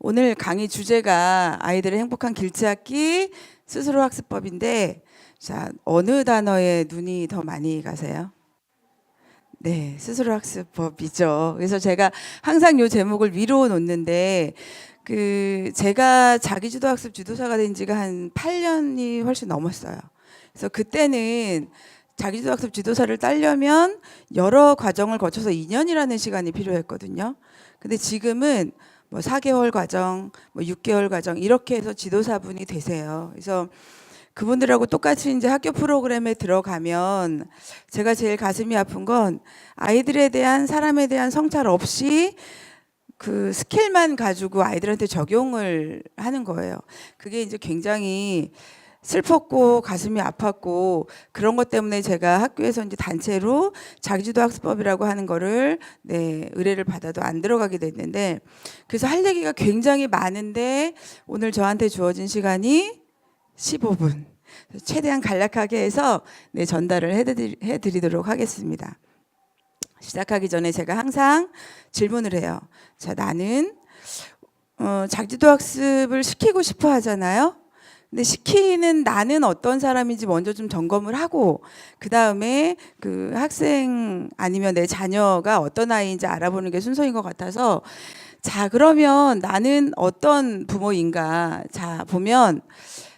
오늘 강의 주제가 아이들의 행복한 길찾기 스스로 학습법인데, 자, 어느 단어에 눈이 더 많이 가세요? 네, 스스로 학습법이죠. 그래서 제가 항상 요 제목을 위로 놓는데, 제가 자기주도 학습 주도사가 된 지가 한 8년이 훨씬 넘었어요. 그래서 그때는 자기주도 학습 지도사를 따려면 여러 과정을 거쳐서 2년이라는 시간이 필요했거든요. 근데 지금은 뭐 4개월 과정, 뭐 6개월 과정 이렇게 해서 지도사분이 되세요. 그래서 그분들하고 똑같이 이제 학교 프로그램에 들어가면 제가 제일 가슴이 아픈 건 아이들에 대한 사람에 대한 성찰 없이 그 스킬만 가지고 아이들한테 적용을 하는 거예요. 그게 이제 굉장히 슬펐고 가슴이 아팠고 그런 것 때문에 제가 학교에서 이제 단체로 자기주도 학습법이라고 하는 거를 의뢰를 받아도 안 들어가게 됐는데, 그래서 할 얘기가 굉장히 많은데 오늘 저한테 주어진 시간이 15분. 최대한 간략하게 해서 전달을 해드리도록 하겠습니다. 시작하기 전에 제가 항상 질문을 해요. 자, 나는 자기주도 학습을 시키고 싶어 하잖아요. 근데 시키는 나는 어떤 사람인지 먼저 좀 점검을 하고, 그 다음에 그 학생 아니면 내 자녀가 어떤 아이인지 알아보는 게 순서인 것 같아서, 자, 그러면 나는 어떤 부모인가? 자, 보면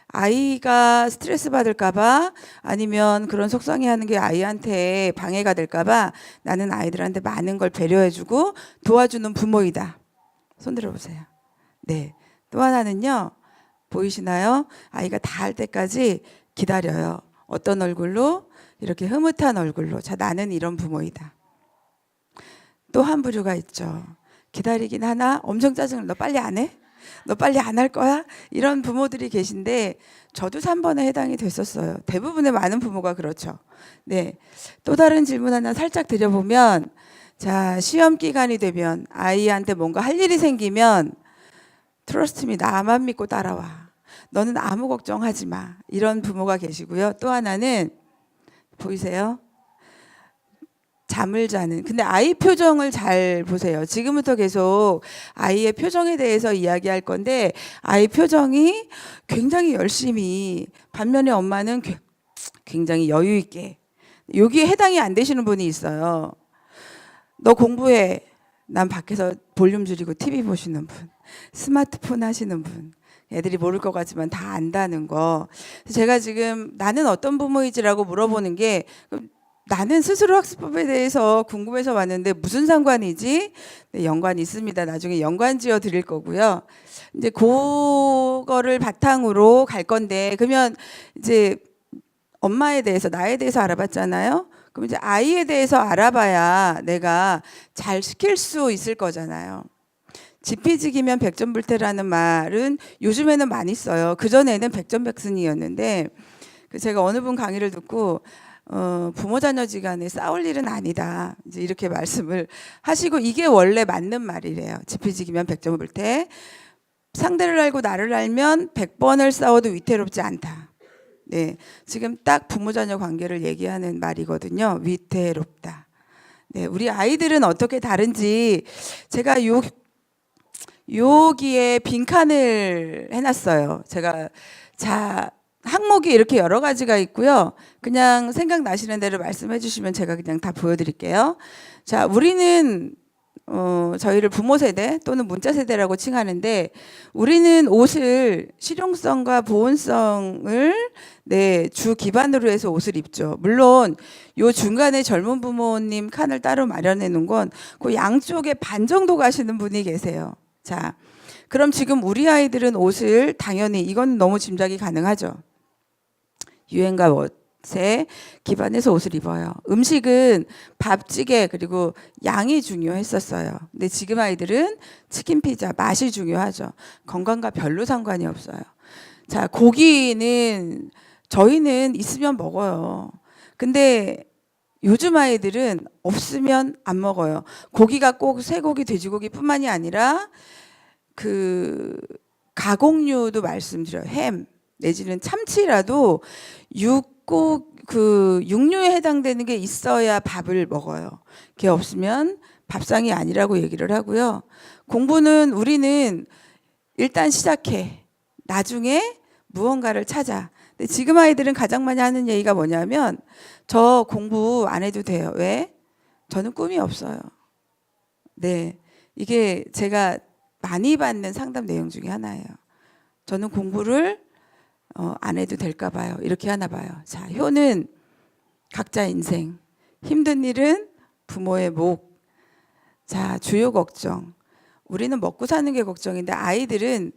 아이가 스트레스 받을까봐 아니면 그런 속상해 하는 게 아이한테 방해가 될까봐 나는 아이들한테 많은 걸 배려해주고 도와주는 부모이다. 손 들어보세요. 네. 또 하나는요. 보이시나요? 아이가 다 할 때까지 기다려요. 어떤 얼굴로? 이렇게 흐뭇한 얼굴로. 자, 나는 이런 부모이다. 또 한 부류가 있죠. 기다리긴 하나 엄청 짜증을, 너 빨리 안 해? 너 빨리 안 할 거야? 이런 부모들이 계신데 저도 3번에 해당이 됐었어요. 대부분의 많은 부모가 그렇죠. 네. 또 다른 질문 하나 살짝 드려보면, 자, 시험 기간이 되면 아이한테 뭔가 할 일이 생기면 트러스트 미, 나만 믿고 따라와. 너는 아무 걱정하지 마. 이런 부모가 계시고요. 또 하나는 보이세요? 잠을 자는. 근데 아이 표정을 잘 보세요. 지금부터 계속 아이의 표정에 대해서 이야기할 건데, 아이 표정이 굉장히 열심히, 반면에 엄마는 굉장히 여유 있게. 여기에 해당이 안 되시는 분이 있어요. 너 공부해. 난 밖에서 볼륨 줄이고 TV 보시는 분, 스마트폰 하시는 분, 애들이 모를 것 같지만 다 안다는 거. 제가 지금 나는 어떤 부모이지라고 물어보는 게, 나는 스스로 학습법에 대해서 궁금해서 왔는데 무슨 상관이지? 네, 연관이 있습니다. 나중에 연관 지어 드릴 거고요. 이제 그거를 바탕으로 갈 건데, 그러면 이제 엄마에 대해서, 나에 대해서 알아봤잖아요. 그럼 이제 아이에 대해서 알아봐야 내가 잘 시킬 수 있을 거잖아요. 지피지기면 백전불태라는 말은 요즘에는 많이 써요. 그전에는 백전백승이었는데, 제가 어느 분 강의를 듣고 부모 자녀지간에 싸울 일은 아니다, 이제 이렇게 말씀을 하시고, 이게 원래 맞는 말이래요. 지피지기면 백전불태. 상대를 알고 나를 알면 100번을 싸워도 위태롭지 않다. 네, 지금 딱 부모 자녀 관계를 얘기하는 말이거든요. 위태롭다. 네, 우리 아이들은 어떻게 다른지 제가 여기에 빈칸을 해놨어요. 제가, 자, 항목이 이렇게 여러 가지가 있고요. 그냥 생각나시는 대로 말씀해 주시면 제가 그냥 다 보여드릴게요. 자, 우리는 저희를 부모 세대 또는 문자 세대라고 칭하는데, 우리는 옷을 실용성과 보온성을 주 기반으로 해서 옷을 입죠. 물론 요 중간에 젊은 부모님 칸을 따로 마련해 놓은 건 그 양쪽에 반 정도 가시는 분이 계세요. 자, 그럼 지금 우리 아이들은 옷을 당연히, 이건 너무 짐작이 가능하죠. 유행과 멋에 기반해서 옷을 입어요. 음식은 밥, 찌개, 그리고 양이 중요했었어요. 근데 지금 아이들은 치킨, 피자, 맛이 중요하죠. 건강과 별로 상관이 없어요. 자, 고기는 저희는 있으면 먹어요. 근데 요즘 아이들은 없으면 안 먹어요. 고기가 꼭 쇠고기, 돼지고기뿐만이 아니라 그 가공류도 말씀드려요. 햄 내지는 참치라도 육류에 해당되는 게 있어야 밥을 먹어요. 그게 없으면 밥상이 아니라고 얘기를 하고요. 공부는 우리는 일단 시작해. 나중에 무언가를 찾아. 근데 지금 아이들은 가장 많이 하는 얘기가 뭐냐면 저 공부 안 해도 돼요. 왜? 저는 꿈이 없어요. 네. 이게 제가 많이 받는 상담 내용 중에 하나예요. 저는 공부를 안 해도 될까 봐요. 이렇게 하나 봐요. 자, 효는 각자 인생. 힘든 일은 부모의 목. 자, 주요 걱정. 우리는 먹고 사는 게 걱정인데 아이들은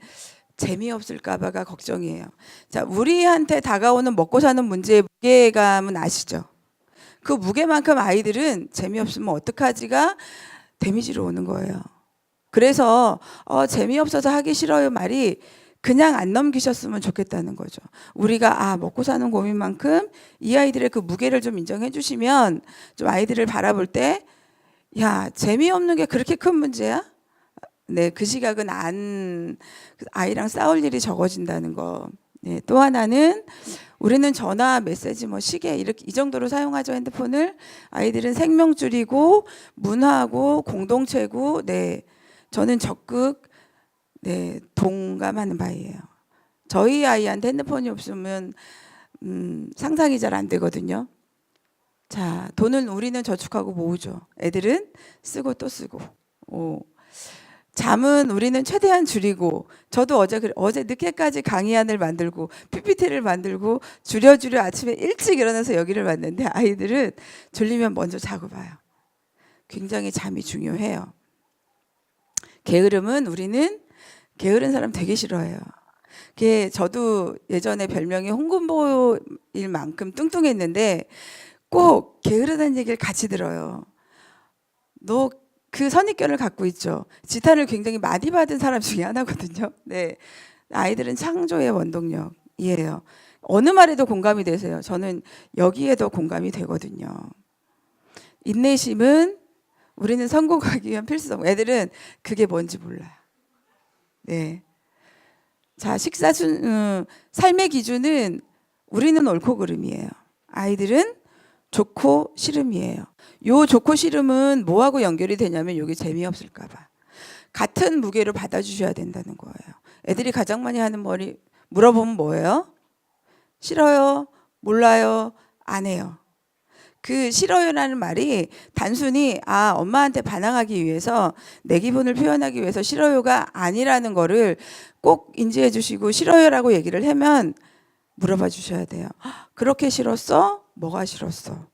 재미없을까 봐가 걱정이에요. 자, 우리한테 다가오는 먹고 사는 문제의 무게감은 아시죠? 그 무게만큼 아이들은 재미없으면 어떡하지가 데미지로 오는 거예요. 그래서 재미없어서 하기 싫어요 말이 그냥 안 넘기셨으면 좋겠다는 거죠. 우리가 먹고 사는 고민만큼 이 아이들의 그 무게를 좀 인정해 주시면 좀 아이들을 바라볼 때 야, 재미없는 게 그렇게 큰 문제야? 네, 그 시각은 아이랑 싸울 일이 적어진다는 거. 네, 또 하나는 우리는 전화, 메시지, 시계 이렇게 이 정도로 사용하죠. 핸드폰을. 아이들은 생명줄이고 문화고 공동체고. 네, 저는 적극 동감하는 바이에요. 저희 아이한테 핸드폰이 없으면 상상이 잘 안 되거든요. 자, 돈은 우리는 저축하고 모으죠. 애들은 쓰고 또 쓰고. 잠은 우리는 최대한 줄이고, 저도 어제 늦게까지 강의안을 만들고 PPT를 만들고 줄여 아침에 일찍 일어나서 여기를 왔는데 아이들은 졸리면 먼저 자고 봐요. 굉장히 잠이 중요해요. 게으름은 우리는 게으른 사람 되게 싫어해요. 저도 예전에 별명이 홍금보일 만큼 뚱뚱했는데 꼭 게으르다는 얘기를 같이 들어요. 너 그 선입견을 갖고 있죠. 지탄을 굉장히 많이 받은 사람 중에 하나거든요. 네, 아이들은 창조의 원동력이에요. 어느 말에도 공감이 되세요. 저는 여기에 더 공감이 되거든요. 인내심은 우리는 성공하기 위한 필수성. 애들은 그게 뭔지 몰라요. 네. 자, 삶의 기준은 우리는 옳고 그름이에요. 아이들은 좋고 싫음이에요. 요 좋고 싫음은 뭐하고 연결이 되냐면 요게 재미없을까 봐. 같은 무게로 받아주셔야 된다는 거예요. 애들이 가장 많이 하는 말이 물어보면 뭐예요? 싫어요? 몰라요? 안 해요. 그 싫어요라는 말이 단순히 엄마한테 반항하기 위해서 내 기분을 표현하기 위해서 싫어요가 아니라는 거를 꼭 인지해 주시고 싫어요라고 얘기를 하면 물어봐 주셔야 돼요. 그렇게 싫었어? 뭐가 싫었어?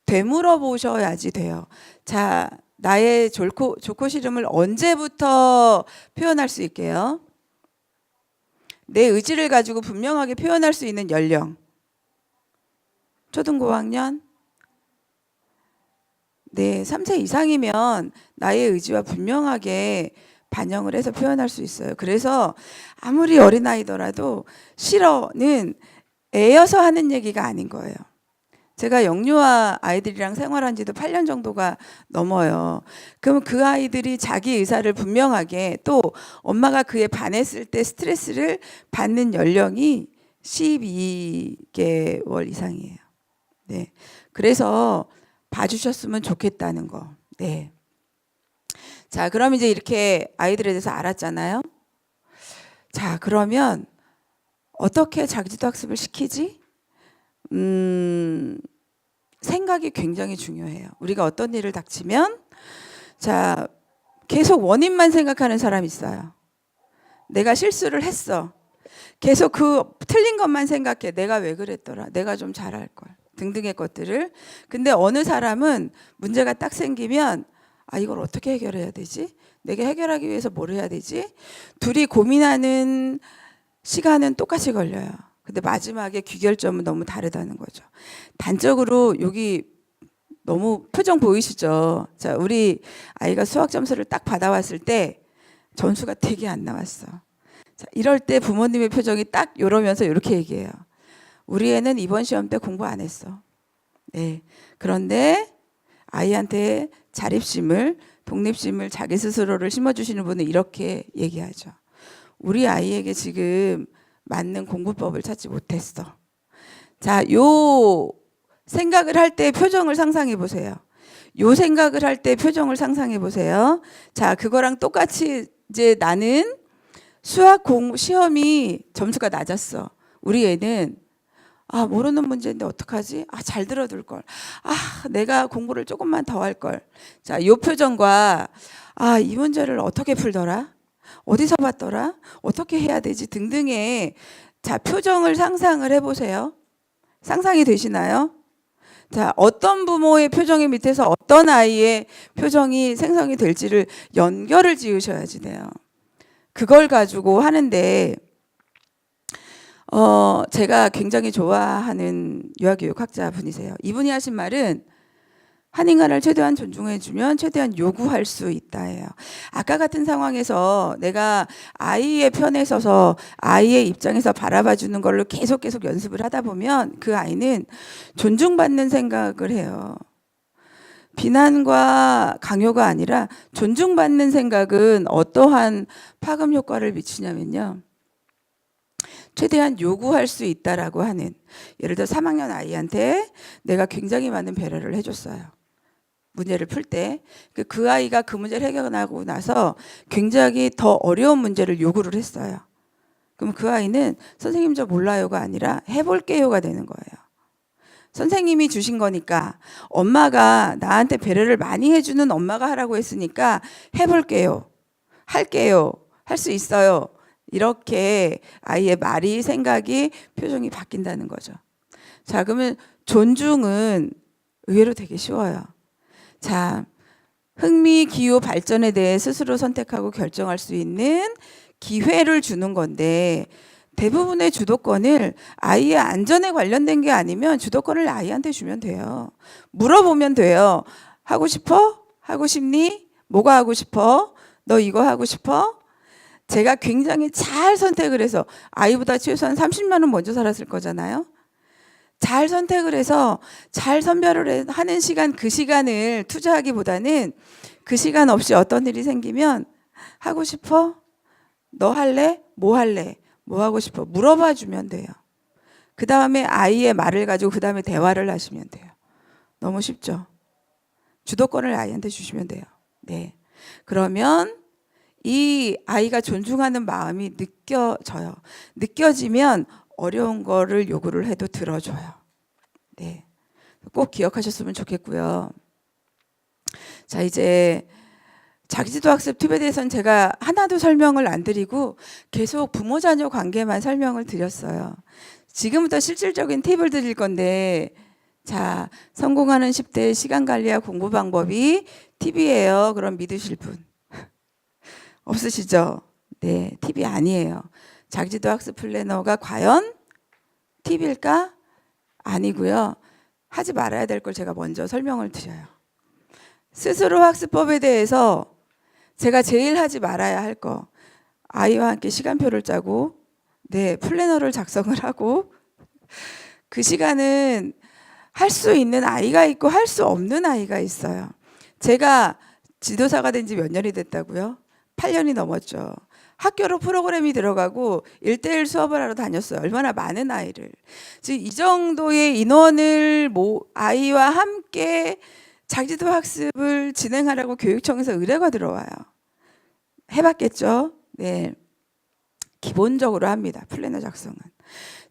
되물어 보셔야지 돼요. 자, 나의 좋고 싫음을 언제부터 표현할 수 있게요? 내 의지를 가지고 분명하게 표현할 수 있는 연령. 초등고학년? 네, 3세 이상이면 나의 의지와 분명하게 반영을 해서 표현할 수 있어요. 그래서 아무리 어린아이더라도 싫어는 애여서 하는 얘기가 아닌 거예요. 제가 영유아 아이들이랑 생활한 지도 8년 정도가 넘어요. 그럼 그 아이들이 자기 의사를 분명하게 또 엄마가 그에 반했을 때 스트레스를 받는 연령이 12개월 이상이에요. 네. 그래서 봐주셨으면 좋겠다는 거. 네. 자, 그럼 이제 이렇게 아이들에 대해서 알았잖아요. 자, 그러면 어떻게 자기주도 학습을 시키지? 생각이 굉장히 중요해요. 우리가 어떤 일을 닥치면 자, 계속 원인만 생각하는 사람이 있어요. 내가 실수를 했어. 계속 그 틀린 것만 생각해. 내가 왜 그랬더라. 내가 좀 잘할 걸. 등등의 것들을. 근데 어느 사람은 문제가 딱 생기면 이걸 어떻게 해결해야 되지? 내가 해결하기 위해서 뭘 해야 되지? 둘이 고민하는 시간은 똑같이 걸려요. 근데 마지막에 귀결점은 너무 다르다는 거죠. 단적으로 여기 너무 표정 보이시죠? 자, 우리 아이가 수학 점수를 딱 받아왔을 때 점수가 되게 안 나왔어. 자, 이럴 때 부모님의 표정이 딱 이러면서 이렇게 얘기해요. 우리 애는 이번 시험 때 공부 안 했어. 네. 그런데 아이한테 자립심을, 독립심을 자기 스스로를 심어주시는 분은 이렇게 얘기하죠. 우리 아이에게 지금 맞는 공부법을 찾지 못했어. 자, 요 생각을 할 때 표정을 상상해 보세요. 요 생각을 할 때 표정을 상상해 보세요. 자, 그거랑 똑같이 이제 나는 수학 시험이 점수가 낮았어. 우리 애는 모르는 문제인데 어떡하지? 잘 들어둘 걸. 내가 공부를 조금만 더 할 걸. 자, 요 표정과 이 문제를 어떻게 풀더라? 어디서 봤더라? 어떻게 해야 되지? 등등의 자, 표정을 상상을 해보세요. 상상이 되시나요? 자, 어떤 부모의 표정의 밑에서 어떤 아이의 표정이 생성이 될지를 연결을 지으셔야지 돼요. 그걸 가지고 하는데 제가 굉장히 좋아하는 유아교육학자 분이세요. 이분이 하신 말은 한 인간을 최대한 존중해주면 최대한 요구할 수 있다예요. 아까 같은 상황에서 내가 아이의 편에 서서 아이의 입장에서 바라봐주는 걸로 계속 연습을 하다 보면 그 아이는 존중받는 생각을 해요. 비난과 강요가 아니라 존중받는 생각은 어떠한 파급 효과를 미치냐면요. 최대한 요구할 수 있다라고 하는, 예를 들어 3학년 아이한테 내가 굉장히 많은 배려를 해줬어요. 문제를 풀 때 그 아이가 그 문제를 해결하고 나서 굉장히 더 어려운 문제를 요구를 했어요. 그럼 그 아이는 선생님 저 몰라요가 아니라 해볼게요가 되는 거예요. 선생님이 주신 거니까, 엄마가 나한테 배려를 많이 해주는 엄마가 하라고 했으니까 해볼게요, 할게요, 할 수 있어요, 이렇게 아이의 말이, 생각이, 표정이 바뀐다는 거죠. 자, 그러면 존중은 의외로 되게 쉬워요. 자, 흥미, 기호, 발전에 대해 스스로 선택하고 결정할 수 있는 기회를 주는 건데, 대부분의 주도권을 아이의 안전에 관련된 게 아니면 주도권을 아이한테 주면 돼요. 물어보면 돼요. 하고 싶어? 하고 싶니? 뭐가 하고 싶어? 너 이거 하고 싶어? 제가 굉장히 잘 선택을 해서, 아이보다 최소한 30만 원 먼저 살았을 거잖아요. 잘 선택을 해서 잘 선별을 하는 시간, 그 시간을 투자하기보다는 그 시간 없이 어떤 일이 생기면 하고 싶어? 너 할래? 뭐 할래? 뭐 하고 싶어? 물어봐 주면 돼요. 그 다음에 아이의 말을 가지고 그 다음에 대화를 하시면 돼요. 너무 쉽죠? 주도권을 아이한테 주시면 돼요. 네. 그러면 이 아이가 존중하는 마음이 느껴져요. 느껴지면 어려운 거를 요구를 해도 들어줘요. 네. 꼭 기억하셨으면 좋겠고요. 자, 이제 자기지도학습 팁에 대해서는 제가 하나도 설명을 안 드리고 계속 부모-자녀 관계만 설명을 드렸어요. 지금부터 실질적인 팁을 드릴 건데, 자, 성공하는 10대 시간 관리와 공부 방법이 팁이에요. 그럼 믿으실 분 없으시죠? 네, 팁이 아니에요. 자기지도학습 플래너가 과연 팁일까? 아니고요. 하지 말아야 될 걸 제가 먼저 설명을 드려요. 스스로 학습법에 대해서 제가 제일 하지 말아야 할 거, 아이와 함께 시간표를 짜고, 네, 플래너를 작성을 하고, 그 시간은 할 수 있는 아이가 있고 할 수 없는 아이가 있어요. 제가 지도사가 된 지 몇 년이 됐다고요? 8년이 넘었죠. 학교로 프로그램이 들어가고 1대1 수업을 하러 다녔어요. 얼마나 많은 아이를. 즉, 이 정도의 인원을 아이와 함께 자기지도 학습을 진행하라고 교육청에서 의뢰가 들어와요. 해봤겠죠? 네. 기본적으로 합니다. 플래너 작성은.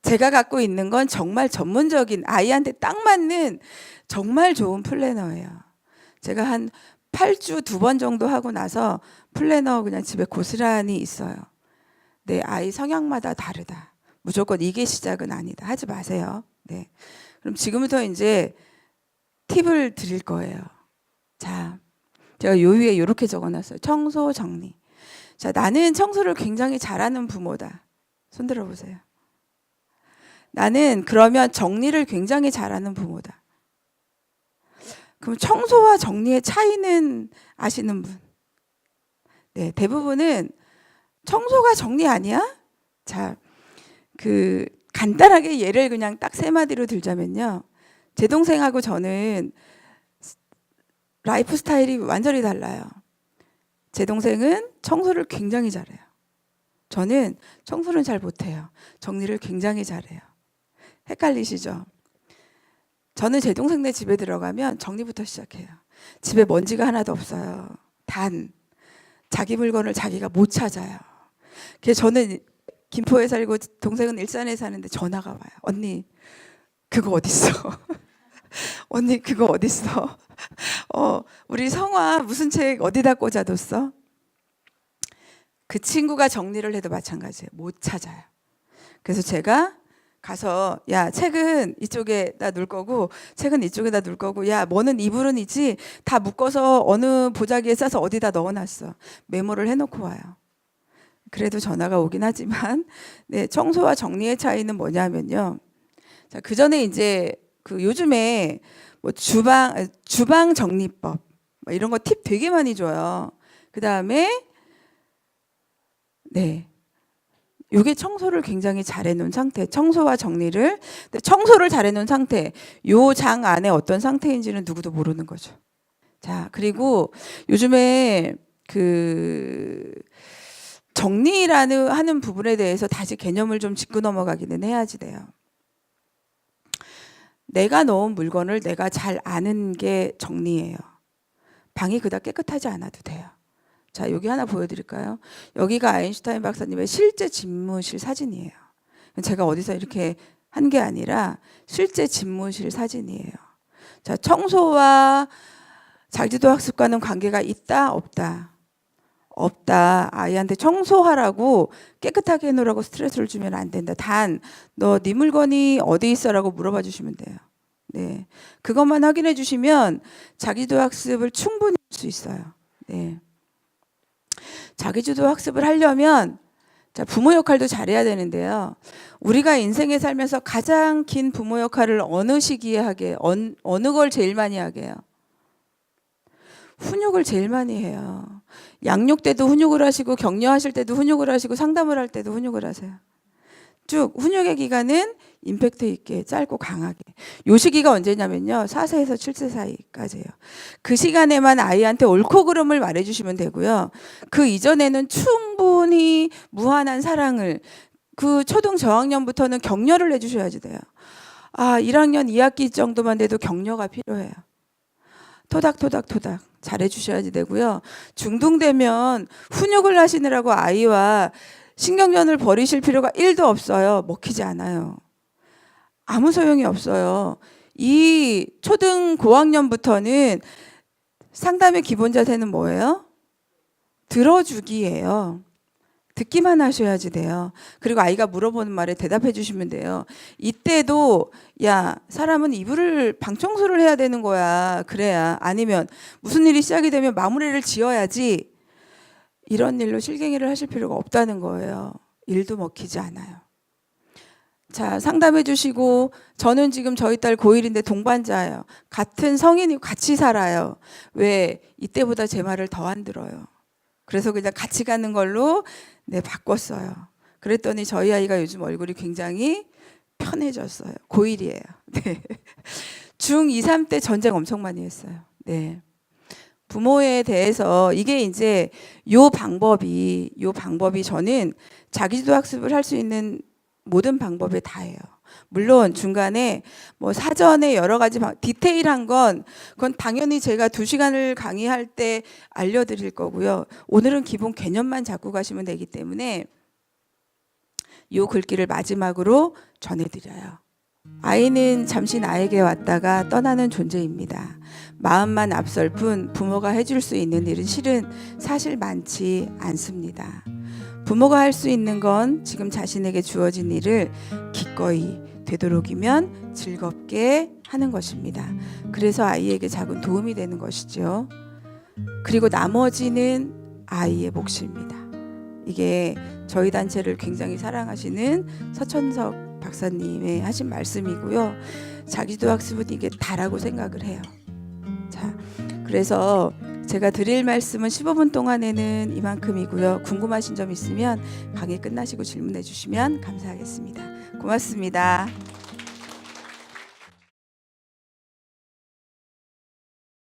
제가 갖고 있는 건 정말 전문적인, 아이한테 딱 맞는 정말 좋은 플래너예요. 제가 한 8주 2번 정도 하고 나서 플래너 그냥 집에 고스란히 있어요. 네, 아이 성향마다 다르다. 무조건 이게 시작은 아니다. 하지 마세요. 네. 그럼 지금부터 이제 팁을 드릴 거예요. 자, 제가 요 위에 이렇게 적어놨어요. 청소, 정리. 자, 나는 청소를 굉장히 잘하는 부모다. 손 들어보세요. 나는 그러면 정리를 굉장히 잘하는 부모다. 그럼 청소와 정리의 차이는 아시는 분? 네, 대부분은 청소가 정리 아니야? 자, 간단하게 예를 그냥 딱 3마디로 들자면요. 제 동생하고 저는 라이프 스타일이 완전히 달라요. 제 동생은 청소를 굉장히 잘해요. 저는 청소는 잘 못해요. 정리를 굉장히 잘해요. 헷갈리시죠? 저는 제 동생네 집에 들어가면 정리부터 시작해요. 집에 먼지가 하나도 없어요. 단, 자기 물건을 자기가 못 찾아요. 저는 김포에 살고 동생은 일산에 사는데 전화가 와요. 언니 그거 어딨어? 언니 그거 어딨어? 우리 성화 무슨 책 어디다 꽂아뒀어? 그 친구가 정리를 해도 마찬가지예요. 못 찾아요. 그래서 제가 가서 야 책은 이쪽에다 놓을 거고 책은 이쪽에다 놓을 거고 야 뭐는 이불은이지 다 묶어서 어느 보자기에 싸서 어디다 넣어놨어. 메모를 해놓고 와요. 그래도 전화가 오긴 하지만 네, 청소와 정리의 차이는 뭐냐면요. 자, 그 전에 이제 그 요즘에 뭐 주방 정리법 뭐 이런 거 팁 되게 많이 줘요. 그 다음에 네. 요게 청소를 굉장히 잘해 놓은 상태, 청소와 정리를. 근데 청소를 잘해 놓은 상태, 요 장 안에 어떤 상태인지는 누구도 모르는 거죠. 자, 그리고 요즘에 그 정리라는 하는 부분에 대해서 다시 개념을 좀 짚고 넘어가기는 해야지 돼요. 내가 넣은 물건을 내가 잘 아는 게 정리예요. 방이 그닥 깨끗하지 않아도 돼요. 자, 여기 하나 보여드릴까요? 여기가 아인슈타인 박사님의 실제 집무실 사진이에요. 제가 어디서 이렇게 한 게 아니라 실제 집무실 사진이에요. 자, 청소와 자기주도 학습과는 관계가 있다, 없다? 없다. 아이한테 청소하라고 깨끗하게 해놓으라고 스트레스를 주면 안 된다. 단, 너 네 물건이 어디 있어라고 물어봐 주시면 돼요. 네, 그것만 확인해 주시면 자기주도 학습을 충분히 할 수 있어요. 네. 자기주도 학습을 하려면 자, 부모 역할도 잘해야 되는데요. 우리가 인생에 살면서 가장 긴 부모 역할을 어느 시기에 하게, 어느 걸 제일 많이 하게 해요? 훈육을 제일 많이 해요. 양육 때도 훈육을 하시고 격려하실 때도 훈육을 하시고 상담을 할 때도 훈육을 하세요. 쭉 훈육의 기간은 임팩트 있게 짧고 강하게. 요 시기가 언제냐면요. 4세에서 7세 사이까지예요. 그 시간에만 아이한테 옳고 그름을 말해주시면 되고요. 그 이전에는 충분히 무한한 사랑을 그 초등 저학년부터는 격려를 해주셔야지 돼요. 1학년 2학기 정도만 돼도 격려가 필요해요. 토닥토닥토닥 잘해주셔야지 되고요. 중등되면 훈육을 하시느라고 아이와 신경전을 벌이실 필요가 1도 없어요. 먹히지 않아요. 아무 소용이 없어요. 이 초등 고학년부터는 상담의 기본 자세는 뭐예요? 들어주기예요. 듣기만 하셔야지 돼요. 그리고 아이가 물어보는 말에 대답해 주시면 돼요. 이때도 야, 사람은 이불을 방 청소를 해야 되는 거야. 그래야. 아니면 무슨 일이 시작이 되면 마무리를 지어야지. 이런 일로 실갱이를 하실 필요가 없다는 거예요. 일도 먹히지 않아요. 자, 상담해 주시고 저는 지금 저희 딸 고1인데 동반자예요. 같은 성인이 같이 살아요. 왜? 이때보다 제 말을 더 안 들어요. 그래서 그냥 같이 가는 걸로 네, 바꿨어요. 그랬더니 저희 아이가 요즘 얼굴이 굉장히 편해졌어요. 고1이에요. 네. 중2, 3때 전쟁 엄청 많이 했어요. 네. 부모에 대해서 이게 이제 요 방법이 저는 자기주도 학습을 할 수 있는 모든 방법에 다예요. 물론 중간에 뭐 사전에 여러 가지 디테일한 건 그건 당연히 제가 2시간을 강의할 때 알려드릴 거고요. 오늘은 기본 개념만 잡고 가시면 되기 때문에 요 글귀를 마지막으로 전해드려요. 아이는 잠시 나에게 왔다가 떠나는 존재입니다. 마음만 앞설 뿐 부모가 해줄 수 있는 일은 실은 사실 많지 않습니다. 부모가 할 수 있는 건 지금 자신에게 주어진 일을 기꺼이 되도록이면 즐겁게 하는 것입니다. 그래서 아이에게 작은 도움이 되는 것이죠. 그리고 나머지는 아이의 몫입니다. 이게 저희 단체를 굉장히 사랑하시는 서천석 박사님의 하신 말씀이고요. 자기주도 학습은 이게 다라고 생각을 해요. 자, 그래서 제가 드릴 말씀은 15분 동안에는 이만큼이고요. 궁금하신 점 있으면 강의 끝나시고 질문해 주시면 감사하겠습니다. 고맙습니다.